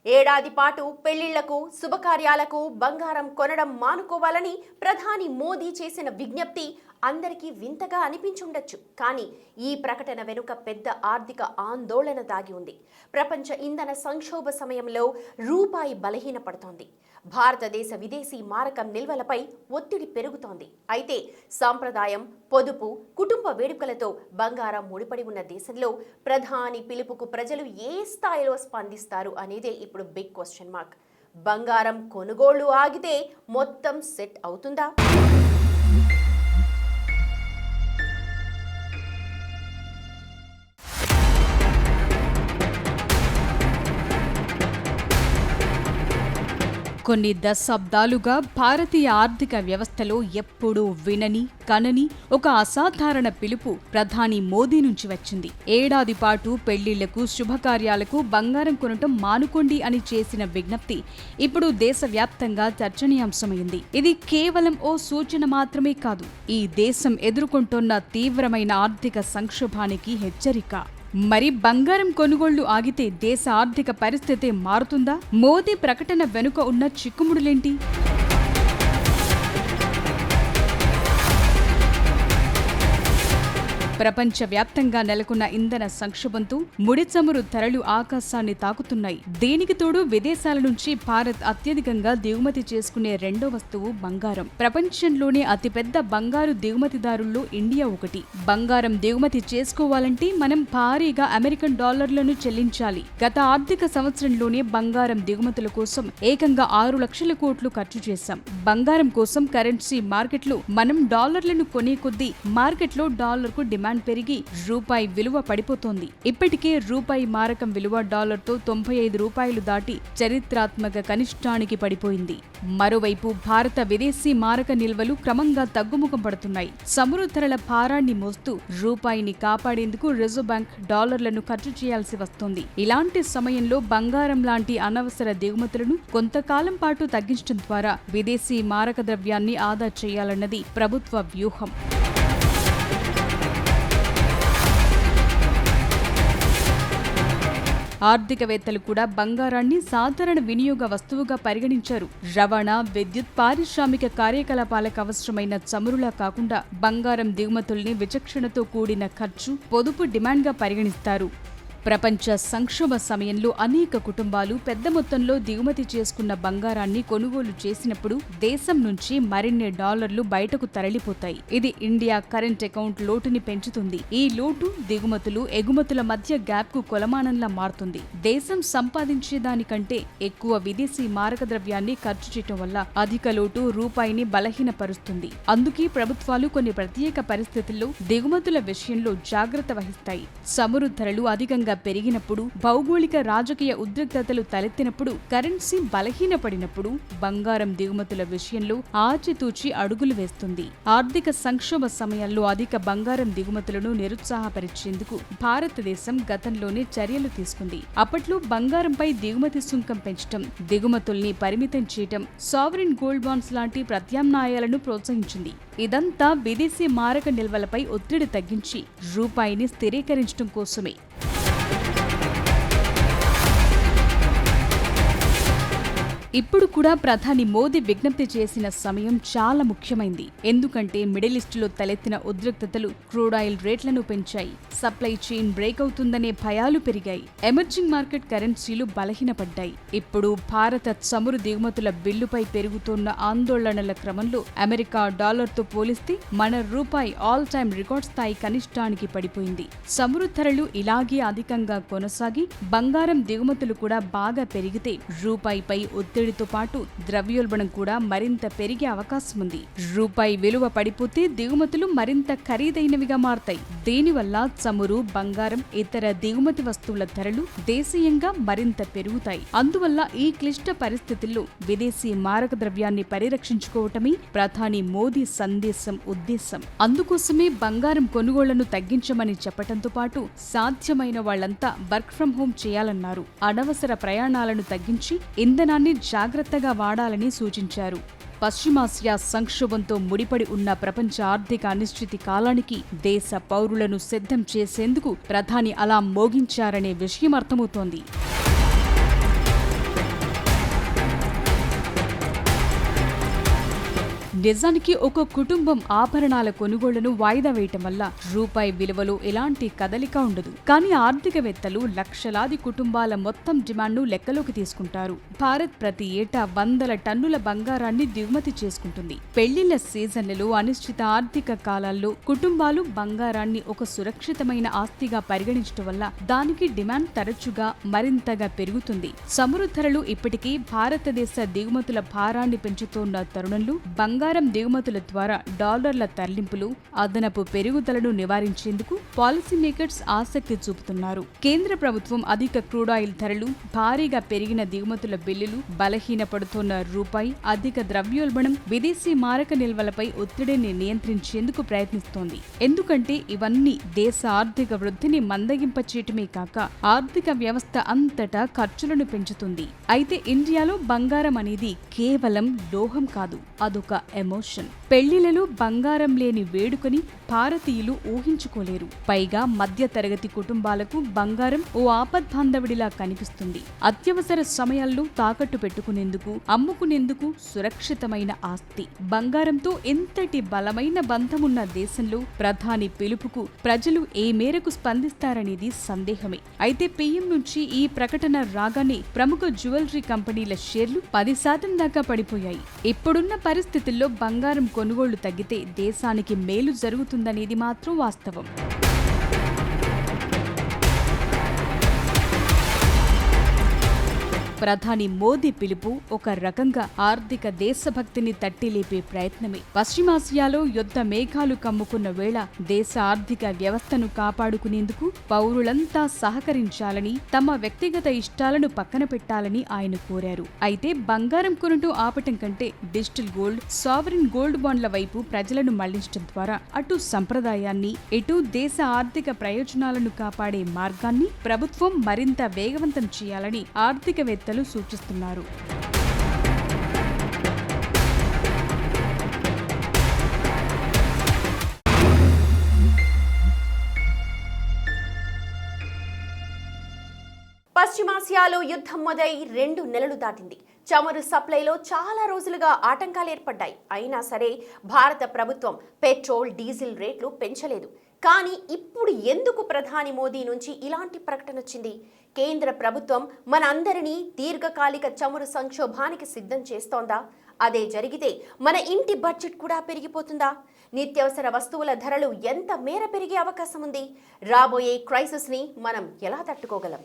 ఏడాది పాటు పెళ్లిళ్లకు శుభకార్యాలకు బంగారం కొనడం మానుకోవాలని ప్రధాని మోదీ చేసిన విజ్ఞప్తి అందరికీ వింతగా అనిపించుండొచ్చు. కానీ ఈ ప్రకటన వెనుక పెద్ద ఆర్థిక ఆందోళన దాగి ఉంది. ప్రపంచ ఇంధన సంక్షోభ సమయంలో రూపాయి బలహీనపడుతోంది. భారతదేశ విదేశీ మారకం నిల్వలపై ఒత్తిడి పెరుగుతోంది. అయితే సాంప్రదాయం, పొదుపు, కుటుంబ వేడుకలతో బంగారం ముడిపడి ఉన్న దేశంలో ప్రధాని పిలుపుకు ప్రజలు ఏ స్థాయిలో స్పందిస్తారు అనేదే ఇప్పుడు బిగ్ క్వశ్చన్ మార్క్. బంగారం కొనుగోళ్లు ఆగితే మొత్తం సెట్ అవుతుందా? కొన్ని దశాబ్దాలుగా భారతీయ ఆర్థిక వ్యవస్థలో ఎప్పుడూ వినని కనని ఒక అసాధారణ పిలుపు ప్రధాని మోదీ నుంచి వచ్చింది. ఏడాది పాటు పెళ్లిళ్లకు శుభకార్యాలకు బంగారం కొనటం మానుకోండి అని చేసిన విజ్ఞప్తి ఇప్పుడు దేశవ్యాప్తంగా చర్చనీయాంశమైంది. ఇది కేవలం ఓ సూచన మాత్రమే కాదు, ఈ దేశం ఎదుర్కొంటోన్న తీవ్రమైన ఆర్థిక సంక్షోభానికి హెచ్చరిక. మరి బంగారం కొనుగోళ్లు ఆగితే దేశ ఆర్థిక పరిస్థితి మారుతుందా? మోదీ ప్రకటన వెనుక ఉన్న చిక్కుముడులేంటి? ప్రపంచవ్యాప్తంగా నెలకొన్న ఇంధన సంక్షోభంతో ముడి చమురు ధరలు ఆకాశాన్ని తాకుతున్నాయి. దీనికి తోడు విదేశాల నుంచి భారత్ అత్యధికంగా దిగుమతి చేసుకునే రెండో వస్తువు బంగారం. ప్రపంచంలోనే అతిపెద్ద బంగారు దిగుమతిదారుల్లో ఇండియా ఒకటి. బంగారం దిగుమతి చేసుకోవాలంటే మనం భారీగా అమెరికన్ డాలర్లను చెల్లించాలి. గత ఆర్థిక సంవత్సరంలోనే బంగారం దిగుమతుల కోసం ఏకంగా 6 లక్షల కోట్లు ఖర్చు చేశాం. బంగారం కోసం కరెన్సీ మార్కెట్లో మనం డాలర్లను కొనే కొద్దీ మార్కెట్లో డాలర్కు డిమాండ్ పెరిగి రూపాయి విలువ పడిపోతోంది. ఇప్పటికే రూపాయి మారకం విలువ డాలర్తో 95 రూపాయలు దాటి చరిత్రాత్మక కనిష్టానికి పడిపోయింది. మరోవైపు భారత విదేశీ మారక నిల్వలు క్రమంగా తగ్గుముఖం పడుతున్నాయి. చమురు ధరల భారాన్ని మోస్తూ రూపాయిని కాపాడేందుకు రిజర్వ్ బ్యాంక్ డాలర్లను ఖర్చు చేయాల్సి వస్తోంది. ఇలాంటి సమయంలో బంగారం లాంటి అనవసర దిగుమతులను కొంతకాలం పాటు తగ్గించడం ద్వారా విదేశీ మారక ద్రవ్యాన్ని ఆదా చేయాలన్నది ప్రభుత్వ వ్యూహం. ఆర్థికవేత్తలు కూడా బంగారాన్ని సాధారణ వినియోగ వస్తువుగా పరిగణించారు. రవాణా, విద్యుత్, పారిశ్రామిక కార్యకలాపాలకు అవసరమైన చమురులా కాకుండా బంగారం దిగుమతుల్ని విచక్షణతో కూడిన ఖర్చు, పొదుపు డిమాండ్గా పరిగణిస్తారు. ప్రపంచ సంక్షోభ సమయంలో అనేక కుటుంబాలు పెద్ద మొత్తంలో దిగుమతి చేసుకున్న బంగారాన్ని కొనుగోలు చేసినప్పుడు దేశం నుంచి మరిన్ని డాలర్లు బయటకు తరలిపోతాయి. ఇది ఇండియా కరెంట్ అకౌంట్ లోటుని పెంచుతుంది. ఈ లోటు దిగుమతులు, ఎగుమతుల మధ్య గ్యాప్ కు కొలమానంలా మారుతుంది. దేశం సంపాదించేదానికంటే ఎక్కువ విదేశీ మారక ద్రవ్యాన్ని ఖర్చు చేయటం వల్ల అధిక లోటు రూపాయిని బలహీనపరుస్తుంది. అందుకే ప్రభుత్వాలు కొన్ని ప్రత్యేక పరిస్థితుల్లో దిగుమతుల విషయంలో జాగ్రత్త వహిస్తాయి. చమురు ధరలు అధికంగా పెరిగినప్పుడు, భౌగోళిక రాజకీయ ఉద్రిక్తతలు తలెత్తినప్పుడు, కరెన్సీ బలహీనపడినప్పుడు బంగారం దిగుమతుల విషయంలో ఆచితూచి అడుగులు వేస్తుంది. ఆర్థిక సంక్షోభ సమయాల్లో అధిక బంగారం దిగుమతులను నిరుత్సాహపరిచేందుకు భారతదేశం గతంలోనే చర్యలు తీసుకుంది. అప్పట్లో బంగారంపై దిగుమతి సుంకం పెంచడం, దిగుమతుల్ని పరిమితం చేయటం, సావరిన్ గోల్డ్ బాండ్స్ లాంటి ప్రత్యామ్నాయాలను ప్రోత్సహించింది. ఇదంతా విదేశీ మారక నిల్వలపై ఒత్తిడి తగ్గించి రూపాయిని స్థిరీకరించడం కోసమే. ఇప్పుడు కూడా ప్రధాని మోదీ విజ్ఞప్తి చేసిన సమయం చాలా ముఖ్యమైంది. ఎందుకంటే మిడిల్ ఈస్టులో తలెత్తిన ఉద్రిక్తతలు క్రూడ్ ఆయిల్ రేట్లను పెంచాయి. సప్లై చైన్ బ్రేక్ అవుతుందనే భయాలు పెరిగాయి. ఎమర్జింగ్ మార్కెట్ కరెన్సీలు బలహీనపడ్డాయి. ఇప్పుడు భారత చమురు దిగుమతుల బిల్లుపై పెరుగుతున్న ఆందోళనల క్రమంలో అమెరికా డాలర్తో పోలిస్తే మన రూపాయి ఆల్ టైమ్ రికార్డ్ స్థాయి కనిష్టానికి పడిపోయింది. చమురు ధరలు ఇలాగే అధికంగా కొనసాగి బంగారం దిగుమతులు కూడా బాగా పెరిగితే రూపాయిపై ఒత్తిడితో పాటు ద్రవ్యోల్బణం కూడా మరింత పెరిగే అవకాశం ఉంది. రూపాయి విలువ పడిపోతే దిగుమతులు మరింత ఖరీదైనవిగా మారతాయి. దీనివల్ల చమురు, బంగారం, ఇతర దిగుమతి వస్తువుల ధరలు దేశీయంగా మరింత పెరుగుతాయి. అందువల్ల ఈ క్లిష్ట పరిస్థితుల్లో విదేశీ మారక ద్రవ్యాన్ని పరిరక్షించుకోవటమే ప్రధాని మోదీ సందేశం, ఉద్దేశం. అందుకోసమే బంగారం కొనుగోళ్లను తగ్గించమని చెప్పటంతో పాటు సాధ్యమైన వాళ్లంతా వర్క్ ఫ్రం హోం చేయాలన్నారు. అనవసర ప్రయాణాలను తగ్గించి ఇంధనాన్ని జాగ్రత్తగా వాడాలని సూచించారు. పశ్చిమాసియా సంక్షోభంతో ముడిపడి ఉన్న ప్రపంచ ఆర్థిక అనిశ్చితి కాలానికి దేశ పౌరులను సిద్ధం చేసేందుకు ప్రధాని అలా మోగించారనే విషయం అర్థమవుతోంది. నిజానికి ఒక కుటుంబం ఆభరణాల కొనుగోళ్లను వాయిదా వేయటం వల్ల రూపాయి విలువలో ఎలాంటి కదలిక ఉండదు. కానీ ఆర్థికవేత్తలు లక్షలాది కుటుంబాల మొత్తం డిమాండ్ను లెక్కలోకి తీసుకుంటారు. భారత్ ప్రతి ఏటా వందల టన్నుల బంగారాన్ని దిగుమతి చేసుకుంటుంది. పెళ్లిళ్ల సీజన్లలో, అనిశ్చిత ఆర్థిక కాలాల్లో కుటుంబాలు బంగారాన్ని ఒక సురక్షితమైన ఆస్తిగా పరిగణించడం వల్ల దానికి డిమాండ్ తరచుగా మరింతగా పెరుగుతుంది. చమురు ధరలు ఇప్పటికీ భారతదేశ దిగుమతుల భారాన్ని పెంచుతోన్న తరుణంలో బంగారం దిగుమతుల ద్వారా డాలర్ల తరలింపులు అదనపు పెరుగుదలను నివారించేందుకు పాలసీ మేకర్స్ ఆసక్తి చూపుతున్నారు. కేంద్ర ప్రభుత్వం అధిక క్రూడాయిల్ ధరలు, భారీగా పెరిగిన దిగుమతుల బిల్లులు, బలహీనపడుతోన్న రూపాయి, అధిక ద్రవ్యోల్బణం, విదేశీ మారక నిల్వలపై ఒత్తిడిని నియంత్రించేందుకు ప్రయత్నిస్తోంది. ఎందుకంటే ఇవన్నీ దేశ ఆర్థిక వృద్ధిని మందగింపచేయటమే కాక ఆర్థిక వ్యవస్థ అంతటా ఖర్చులను పెంచుతుంది. అయితే ఇండియాలో బంగారం అనేది కేవలం లోహం కాదు, అదొక ఎమోషన్. పెళ్లిలలో బంగారం లేని వేడుకని భారతీయులు ఊహించుకోలేరు. పైగా మధ్య తరగతి కుటుంబాలకు బంగారం ఓ ఆపద్బాంధవుడిలా కనిపిస్తుంది. అత్యవసర సమయాల్లో తాకట్టు పెట్టుకునేందుకు, అమ్ముకునేందుకు సురక్షితమైన ఆస్తి. బంగారంతో ఎంతటి బలమైన బంధమున్న దేశంలో ప్రధాని పిలుపుకు ప్రజలు ఏ మేరకు స్పందిస్తారనేది సందేహమే. అయితే పీఎం నుంచి ఈ ప్రకటన రాగానే ప్రముఖ జ్యువెలరీ కంపెనీల షేర్లు 10% దాకా పడిపోయాయి. ఇప్పుడున్న పరిస్థితుల్లో బంగారం కొనుగోళ్లు తగ్గితే దేశానికి మేలు జరుగుతుందనేది మాత్రం వాస్తవం. ప్రధాని మోదీ పిలుపు ఒక రకంగా ఆర్థిక దేశభక్తిని తట్టిలేపే ప్రయత్నమే. పశ్చిమాసియాలో యుద్ధ మేఘాలు కమ్ముకున్న వేళ దేశ ఆర్థిక వ్యవస్థను కాపాడుకునేందుకు పౌరులంతా సహకరించాలని, తమ వ్యక్తిగత ఇష్టాలను పక్కన పెట్టాలని ఆయన కోరారు. అయితే బంగారం కొనుటూ ఆపటం కంటే డిజిటల్ గోల్డ్, సావరిన్ గోల్డ్ బాండ్ల వైపు ప్రజలను మళ్లించడం ద్వారా అటు సంప్రదాయాన్ని, ఇటు దేశ ఆర్థిక ప్రయోజనాలను కాపాడే మార్గాన్ని ప్రభుత్వం మరింత వేగవంతం చేయాలని ఆర్థికవేత్తలు సూచిస్తున్నారు. పశ్చిమాసియాలో యుద్ధం మొదలై 2 నెలలు దాటింది. చమురు సప్లైలో చాలా రోజులుగా ఆటంకాలు ఏర్పడ్డాయి. అయినా సరే భారత ప్రభుత్వం పెట్రోల్, డీజిల్ రేట్లు పెంచలేదు. కానీ ఇప్పుడు ఎందుకు ప్రధాని మోదీ నుంచి ఇలాంటి ప్రకటన వచ్చింది? కేంద్ర ప్రభుత్వం మనందరినీ దీర్ఘకాలిక చమురు సంక్షోభానికి సిద్ధం చేస్తోందా? అదే జరిగితే మన ఇంటి బడ్జెట్ కూడా పెరిగిపోతుందా? నిత్యావసర వస్తువుల ధరలు ఎంత మేర పెరిగే అవకాశం ఉంది? రాబోయే క్రైసిస్ని మనం ఎలా తట్టుకోగలం?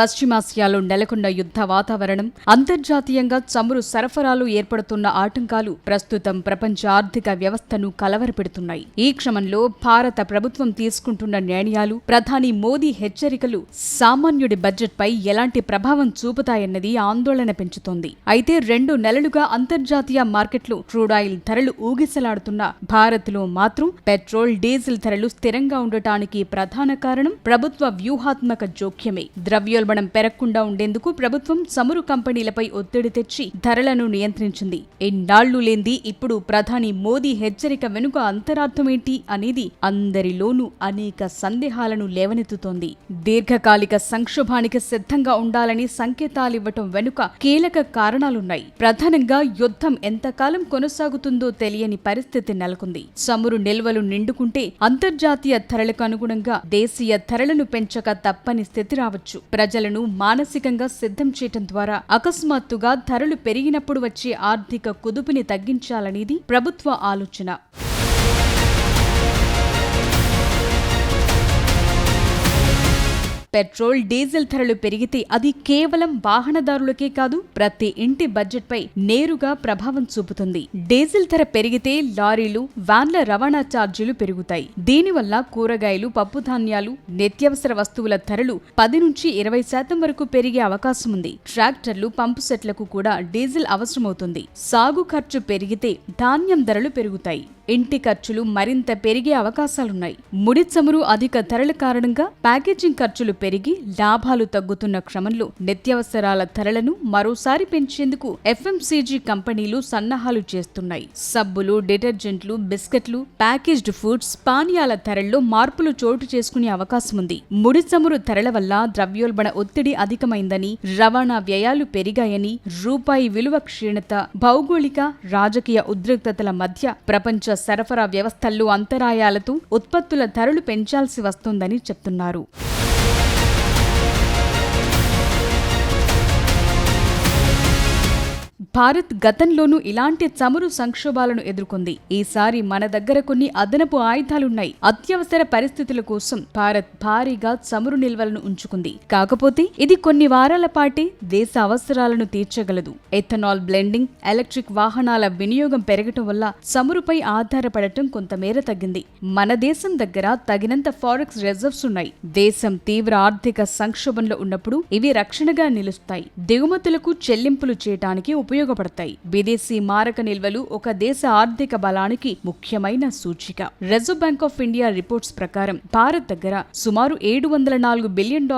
పశ్చిమాసియాలో నెలకొన్న యుద్ధ వాతావరణం, అంతర్జాతీయంగా చమురు సరఫరాలు ఏర్పడుతున్న ఆటంకాలు ప్రస్తుతం ప్రపంచ ఆర్థిక వ్యవస్థను కలవరపెడుతున్నాయి. ఈ క్రమంలో భారత ప్రభుత్వం తీసుకుంటున్న నిర్ణయాలు, ప్రధాని మోదీ హెచ్చరికలు సామాన్యుడి బడ్జెట్పై ఎలాంటి ప్రభావం చూపుతాయన్నది ఆందోళన పెంచుతోంది. అయితే 2 నెలలుగా అంతర్జాతీయ మార్కెట్లు క్రూడాయిల్ ధరలు ఊగిసలాడుతున్న భారత్లో మాత్రం పెట్రోల్, డీజిల్ ధరలు స్థిరంగా ఉండటానికి ప్రధాన కారణం ప్రభుత్వ వ్యూహాత్మక జోక్యమే. ద్రవ్యోల్బణం పెరగకుండా ఉండేందుకు ప్రభుత్వం చమురు కంపెనీలపై ఒత్తిడి తెచ్చి ధరలను నియంత్రించింది. ఎన్నాళ్లు లేంది ఇప్పుడు ప్రధాని మోదీ హెచ్చరిక వెనుక అంతరార్థమేంటి అనేది అందరిలోనూ అనేక సందేహాలను లేవనెత్తుతోంది. దీర్ఘకాలిక సంక్షోభానికి సిద్ధంగా ఉండాలని సంకేతాలివ్వటం వెనుక కీలక కారణాలున్నాయి. ప్రధానంగా యుద్ధం ఎంతకాలం కొనసాగుతుందో తెలియని పరిస్థితి నెలకొంది. చమురు నిల్వలు నిండుకుంటే అంతర్జాతీయ ధరలకు అనుగుణంగా దేశీయ ధరలను పెంచక తప్పని స్థితి రావచ్చు. ప్రజలను మానసికంగా సిద్ధం చేయటం ద్వారా అకస్మాత్తుగా ధరలు పెరిగినప్పుడు వచ్చే ఆర్థిక కుదుపుని తగ్గించాలనేది ప్రభుత్వ ఆలోచన. పెట్రోల్, డీజిల్ ధరలు పెరిగితే అది కేవలం వాహనదారులకే కాదు, ప్రతి ఇంటి బడ్జెట్పై నేరుగా ప్రభావం చూపుతుంది. డీజిల్ ధర పెరిగితే లారీలు, వ్యాన్ల రవాణా ఛార్జీలు పెరుగుతాయి. దీనివల్ల కూరగాయలు, పప్పుధాన్యాలు, నిత్యావసర వస్తువుల ధరలు 10 నుంచి 20% వరకు పెరిగే అవకాశం ఉంది. ట్రాక్టర్లు, పంపు సెట్లకు కూడా డీజిల్ అవసరమవుతుంది. సాగు ఖర్చు పెరిగితే ధాన్యం ధరలు పెరుగుతాయి. ఇంటి ఖర్చులు మరింత పెరిగే అవకాశాలున్నాయి. ముడి చమురు అధిక ధరల కారణంగా ప్యాకేజింగ్ ఖర్చులు పెరిగి లాభాలు తగ్గుతున్న క్రమంలో నిత్యావసరాల ధరలను మరోసారి పెంచేందుకు ఎఫ్ఎంసీజీ కంపెనీలు సన్నాహాలు చేస్తున్నాయి. సబ్బులు, డిటర్జెంట్లు, బిస్కెట్లు, ప్యాకేజ్డ్ ఫుడ్స్, పానీయాల ధరల్లో మార్పులు చోటు చేసుకునే అవకాశం ఉంది. ముడి చమురు ధరల వల్ల ద్రవ్యోల్బణ ఒత్తిడి అధికమైందని, రవాణా వ్యయాలు పెరిగాయని, రూపాయి విలువ క్షీణత, భౌగోళిక, రాజకీయ ఉద్రిక్తతల మధ్య ప్రపంచ సరఫరా వ్యవస్థల్లో అంతరాయాలతో ఉత్పత్తుల ధరలు పెంచాల్సి వస్తోందని చెప్తున్నారు. భారత్ గతంలోనూ ఇలాంటి చమురు సంక్షోభాలను ఎదుర్కొంది. ఈసారి మన దగ్గర కొన్ని అదనపు ఆయుధాలున్నాయి. అత్యవసర పరిస్థితుల కోసం భారత్ భారీగా చమురు నిల్వలను ఉంచుకుంది. కాకపోతే ఇది కొన్ని వారాల పాటే దేశ అవసరాలను తీర్చగలదు. ఎథనాల్ బ్లెండింగ్, ఎలక్ట్రిక్ వాహనాల వినియోగం పెరగటం వల్ల చమురుపై ఆధారపడటం కొంతమేర తగ్గింది. మన దేశం దగ్గర తగినంత ఫారెక్స్ రిజర్వ్స్ ఉన్నాయి. దేశం తీవ్ర ఆర్థిక సంక్షోభంలో ఉన్నప్పుడు ఇవి రక్షణగా నిలుస్తాయి. దిగుమతులకు చెల్లింపులు చేయడానికి ఉపయోగపడతాయి. విదేశీ మారక నిల్వలు ఒక దేశ ఆర్థిక బలానికి ముఖ్యమైన సూచిక. Reserve bank of India reports ప్రకారం భారత్ దగ్గర సుమారు $704 బిలియన్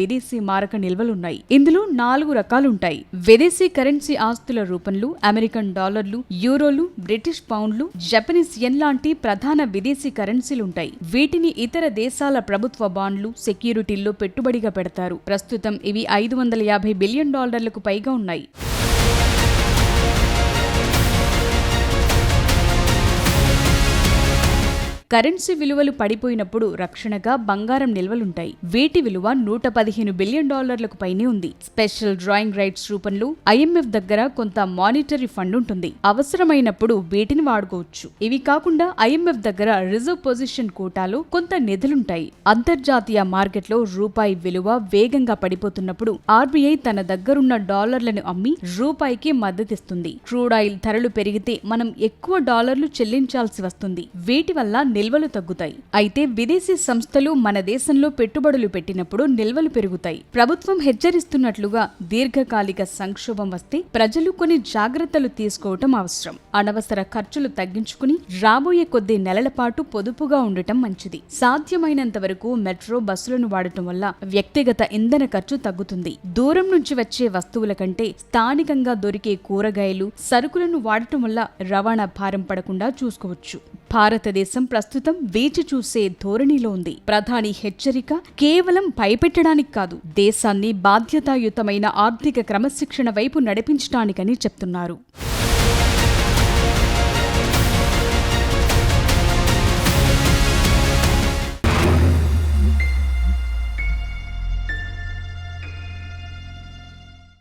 విదేశీ మారక నిల్వలున్నాయి. ఇందులో 4 రకాలుంటాయి. విదేశీ కరెన్సీ ఆస్తుల రూపంలో అమెరికన్ డాలర్లు, యూరోలు, బ్రిటిష్ పౌండ్లు, జపనీస్ యెన్ లాంటి ప్రధాన విదేశీ కరెన్సీలుంటాయి. వీటిని ఇతర దేశాల ప్రభుత్వ బాండ్లు, సెక్యూరిటీల్లో పెట్టుబడిగా పెడతారు. ప్రస్తుతం ఇవి $550 బిలియన్ పైగా ఉన్నాయి. కరెన్సీ విలువలు పడిపోయినప్పుడు రక్షణగా బంగారం నిల్వలుంటాయి. వీటి విలువ $115 బిలియన్ పైనే ఉంది. స్పెషల్ డ్రాయింగ్ రైట్స్ రూపంలో IMF దగ్గర కొంత మానిటరీ ఫండ్ ఉంటుంది. అవసరమైనప్పుడు వీటిని వాడుకోవచ్చు. ఇవి కాకుండా IMF దగ్గర రిజర్వ్ పొజిషన్ కోటాలో కొంత నిధులుంటాయి. అంతర్జాతీయ మార్కెట్లో రూపాయి విలువ వేగంగా పడిపోతున్నప్పుడు RBI తన దగ్గరున్న డాలర్లను అమ్మి రూపాయికి మద్దతిస్తుంది. క్రూడ్ ఆయిల్ ధరలు పెరిగితే మనం ఎక్కువ డాలర్లు చెల్లించాల్సి వస్తుంది. వీటి వల్ల నిల్వలు తగ్గుతాయి. అయితే విదేశీ సంస్థలు మన దేశంలో పెట్టుబడులు పెట్టినప్పుడు నిల్వలు పెరుగుతాయి. ప్రభుత్వం హెచ్చరిస్తున్నట్లుగా దీర్ఘకాలిక సంక్షోభం వస్తే ప్రజలు కొన్ని జాగ్రత్తలు తీసుకోవటం అవసరం. అనవసర ఖర్చులు తగ్గించుకుని రాబోయే కొద్ది నెలల పాటు పొదుపుగా ఉండటం మంచిది. సాధ్యమైనంత వరకు మెట్రో, బస్సులను వాడటం వల్ల వ్యక్తిగత ఇంధన ఖర్చు తగ్గుతుంది. దూరం నుంచి వచ్చే వస్తువుల కంటే స్థానికంగా దొరికే కూరగాయలు, సరుకులను వాడటం వల్ల రవాణా భారం పడకుండా చూసుకోవచ్చు. భారతదేశం ప్రస్తుతం వేచి చూసే ధోరణిలో ఉంది. ప్రధాని హెచ్చరిక కేవలం భయపెట్టడానికి కాదు, దేశాన్ని బాధ్యతాయుతమైన ఆర్థిక క్రమశిక్షణ వైపు నడిపించడానికని చెప్తున్నారు.